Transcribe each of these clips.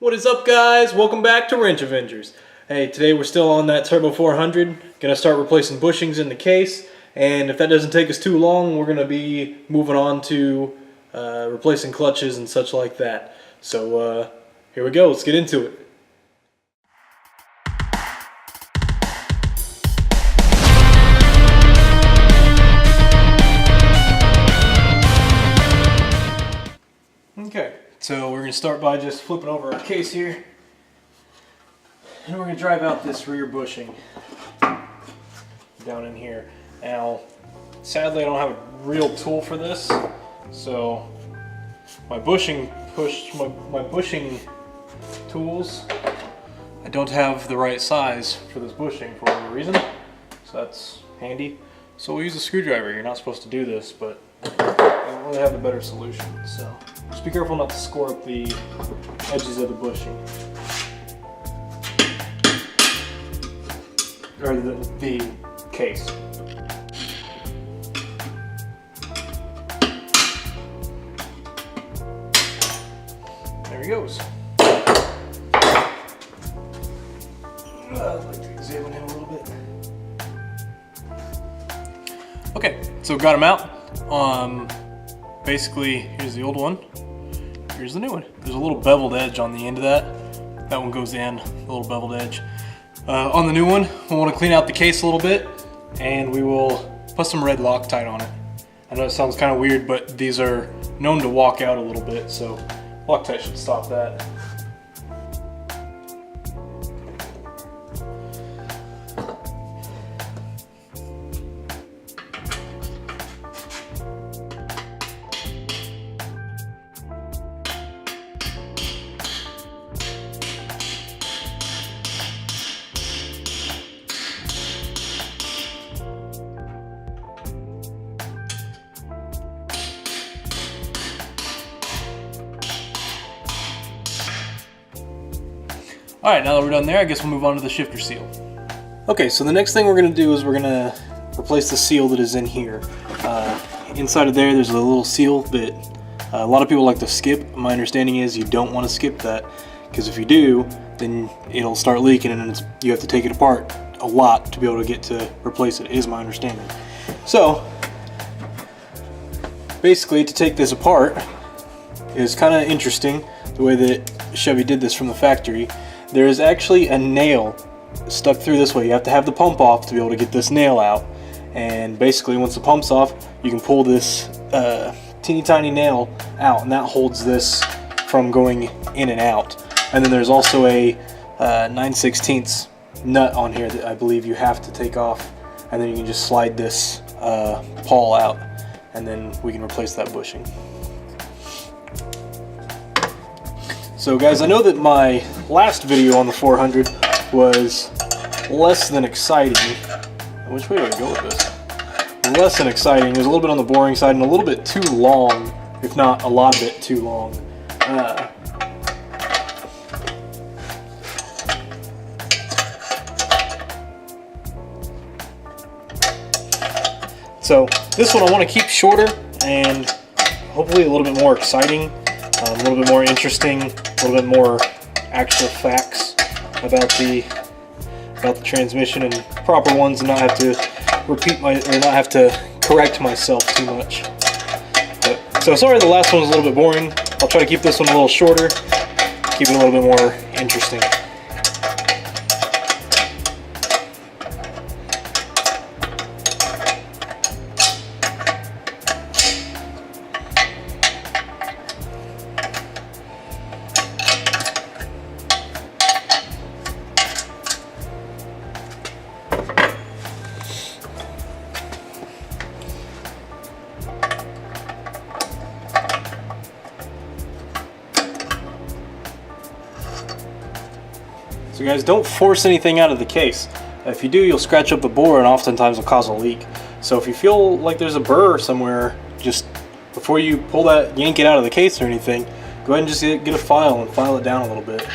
What is up, guys? Welcome back to Wrench Avengers. Hey, today we're still on that Turbo 400. Gonna start replacing bushings in the case, and if that doesn't take us too long, we're gonna be moving on to replacing clutches and such like that. So here we go. Let's get into it. Okay, so we're going to start by just flipping over our case here, and we're going to drive out this rear bushing down in here. Now, sadly I don't have a real tool for this, so my bushing tools, I don't have the right size for this bushing for whatever reason, so that's handy. So we'll use a screwdriver. You're not supposed to do this, but I don't really have a better solution, so just be careful not to score up the edges of the bushing. Or the case. There he goes. I'd like to examine him a little bit. Okay, so got him out. Basically, here's the old one. Here's the new one. There's a little beveled edge on the end of that. That one goes in, a little beveled edge. On the new one, we want to clean out the case a little bit, and we will put some red Loctite on it. I know it sounds kind of weird, but these are known to walk out a little bit, so Loctite should stop that. Alright, now that we're done there, I guess we'll move on to the shifter seal. Okay, so the next thing we're going to do is we're going to replace the seal that is in here. Inside of there, there's a little seal that a lot of people like to skip. My understanding is you don't want to skip that, because if you do, then it'll start leaking and you have to take it apart a lot to be able to get to replace it, is my understanding. So, basically, to take this apart is kind of interesting, the way that Chevy did this from the factory. There is actually a nail stuck through this way. You have to have the pump off to be able to get this nail out. And basically, once the pump's off, you can pull this teeny tiny nail out, and that holds this from going in and out. And then there's also a 9/16 nut on here that I believe you have to take off, and then you can just slide this pawl out, and then we can replace that bushing. So guys, I know that my last video on the 400 was less than exciting. Which way do I go with this? Less than exciting. It was a little bit on the boring side and a little bit too long, if not a lot of it too long. So this one I want to keep shorter and hopefully a little bit more exciting. A little bit more interesting, a little bit more actual facts about the transmission and proper ones, and not have to not have to correct myself too much. So sorry the last one was a little bit boring. I'll try to keep this one a little shorter, keep it a little bit more interesting. So guys, don't force anything out of the case. If you do, you'll scratch up the bore and oftentimes will cause a leak. So if you feel like there's a burr somewhere, just before you yank it out of the case or anything, go ahead and just get a file and file it down a little bit.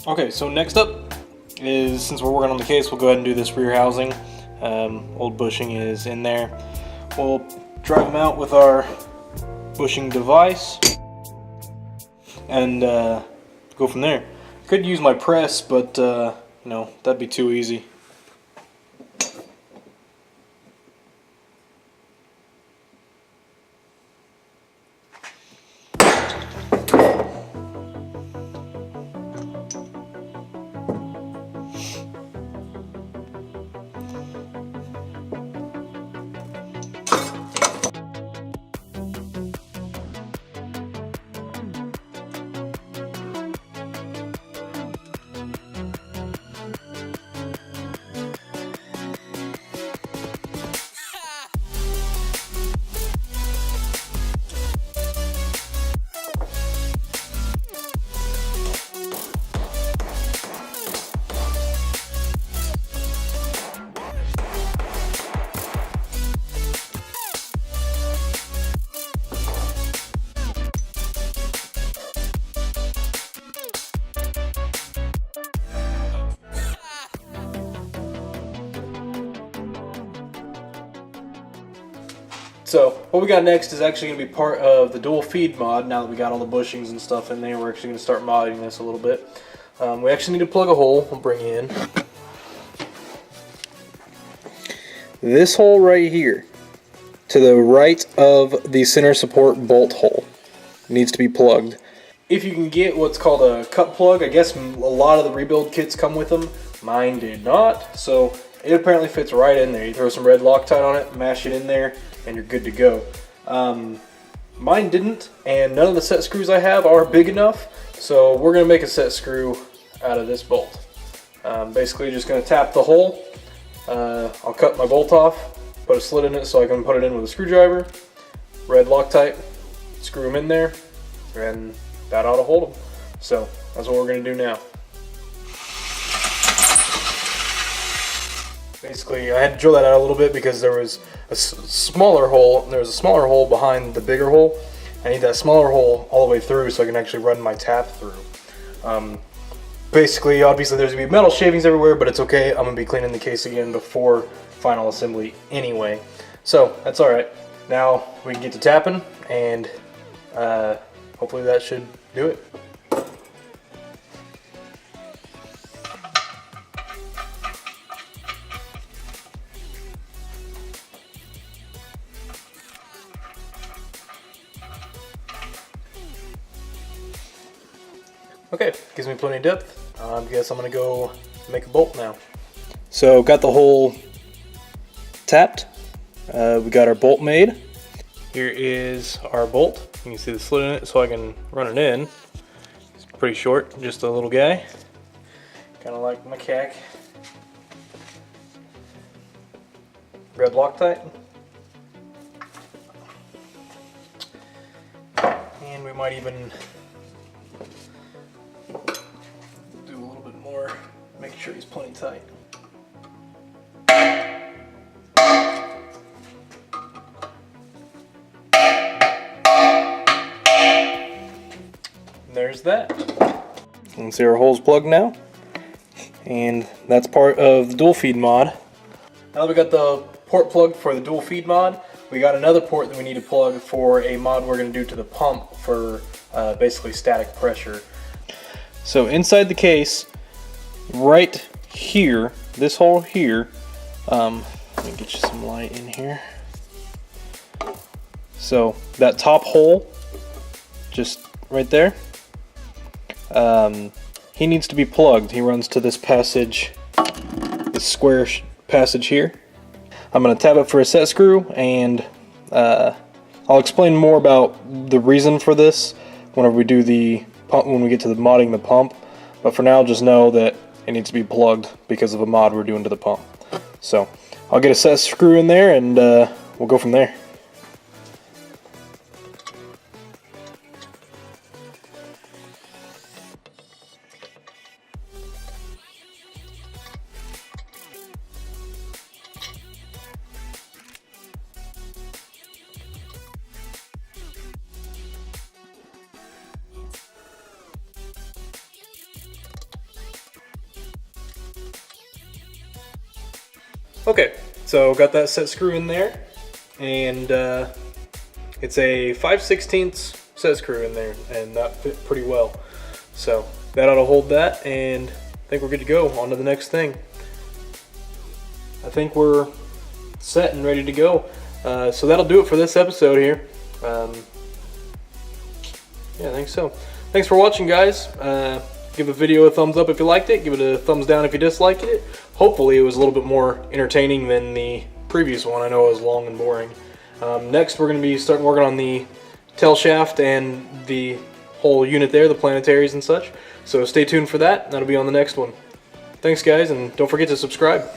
Okay, so next up is, since we're working on the case, we'll go ahead and do this rear housing. Old bushing is in there. We'll drive them out with our bushing device and go from there. Could use my press, but no, that'd be too easy. So what we got next is actually going to be part of the dual feed mod. Now that we got all the bushings and stuff in there, we're actually going to start modding this a little bit. We actually need to plug a hole. We'll bring in this hole right here to the right of the center support bolt hole. It needs to be plugged. If you can get what's called a cut plug, I guess a lot of the rebuild kits come with them. Mine did not, so it apparently fits right in there. You throw some red Loctite on it, mash it in there, and you're good to go. Mine didn't, and none of the set screws I have are big enough, so we're going to make a set screw out of this bolt. Basically just going to tap the hole. I'll cut my bolt off, put a slit in it so I can put it in with a screwdriver, red Loctite, screw them in there, and that ought to hold them. So that's what we're going to do now. Basically, I had to drill that out a little bit because there was a smaller hole. There was a smaller hole behind the bigger hole. I need that smaller hole all the way through so I can actually run my tap through. Basically, obviously, there's gonna be metal shavings everywhere, but it's okay. I'm gonna be cleaning the case again before final assembly anyway. So that's all right. Now we can get to tapping, and hopefully that should do it. Okay, gives me plenty of depth. I guess I'm gonna go make a bolt now. So got the hole tapped. We got our bolt made. Here is our bolt. You can see the slit in it so I can run it in. It's pretty short, just a little guy. Kind of like my cack. Red Loctite. And we might even do a little bit more, make sure he's plenty tight. There's that. You can see our hole's plugged now. And that's part of the dual feed mod. Now that we got the port plugged for the dual feed mod, we got another port that we need to plug for a mod we're going to do to the pump for basically static pressure. So inside the case, right here, this hole here, let me get you some light in here. So that top hole, just right there, he needs to be plugged. He runs to this passage, this square passage here. I'm going to tab it for a set screw, and I'll explain more about the reason for this whenever we do the pump, when we get to the modding the pump. But for now, just know that it needs to be plugged because of a mod we're doing to the pump. So I'll get a set screw in there, and we'll go from there. Okay, so got that set screw in there, and it's a 5/16 set screw in there, and that fit pretty well. So that ought to hold that, and I think we're good to go. On to the next thing. I think we're set and ready to go. So that'll do it for this episode here. Yeah, I think so. Thanks for watching, guys. Give the video a thumbs up if you liked it. Give it a thumbs down if you disliked it. Hopefully it was a little bit more entertaining than the previous one. I know it was long and boring. Next, we're going to be starting working on the tail shaft and the whole unit there, the planetaries and such. So stay tuned for that. That'll be on the next one. Thanks, guys, and don't forget to subscribe.